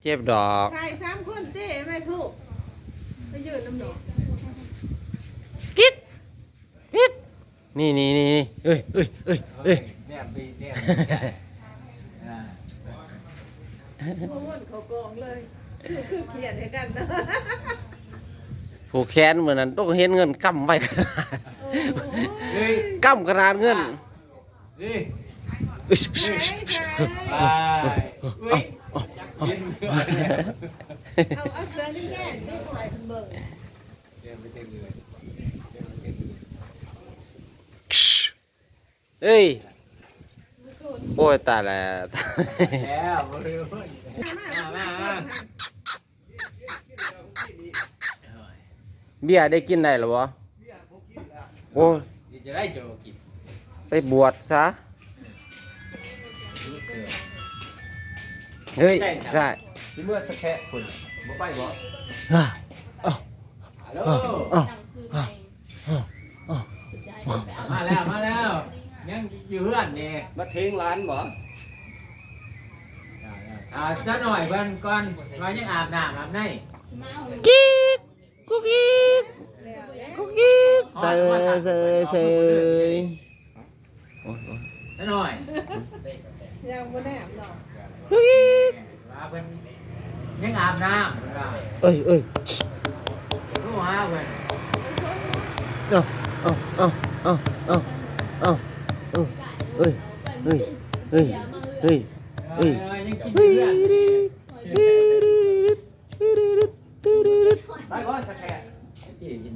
จ็บดอก ใคร3คนเต้ไม่ถูกไปยืนน้ำหนอง กิ๊ดกิ๊ดนี่เอ้ยเนี่ยไปเนี่ยอ่า โอ้วนเขากองเลยคือเขียนให้กันนะ ผูกแขนเหมือนนั้นต้องเห็นเงินกำไว้ขนาด โอ้ เฮ้ย กำขนาดเงิน นี่ อึ๊ย ไป อุ้ยกินเมื่อเนี่ย เอาเครื่องนี่แง่ได้ปล่อยคุณเบิ่ง เดินไปเต็มเลยเดินไปเต็มเลย เอ้ยโอ้ยตายแล้ว แล้วมาเร็วมา เบี้ยได้กินได้หรอวะโอ้ย จะได้โจกิน ไปบวชซะเฮ้ยใช่ ที่เมื่อสแคะคุณบ่ไปบ่ อ่ะอ่ะ ฮัลโหล อ่ะ มาแล้วยังอยู่เพื่อนนี่ มาเทงร้านบ่ ซะหน่อยเพิ่นก่อนมายังอาบน้ำอาบใน กิ๊กกุ๊กกิ๊กกุ๊กกิ๊กเสยโอ้ย ซะหน่อย ยังบ่แนมหรอก กุ๊กกิ๊ก ว่าเพิ่นยังอาบน้ำ เอ้ย รู้ฮะเพิ่น เอาเอ้ยยังกินอยู่เพื่อน ไปบ่สแคะ ที่กิน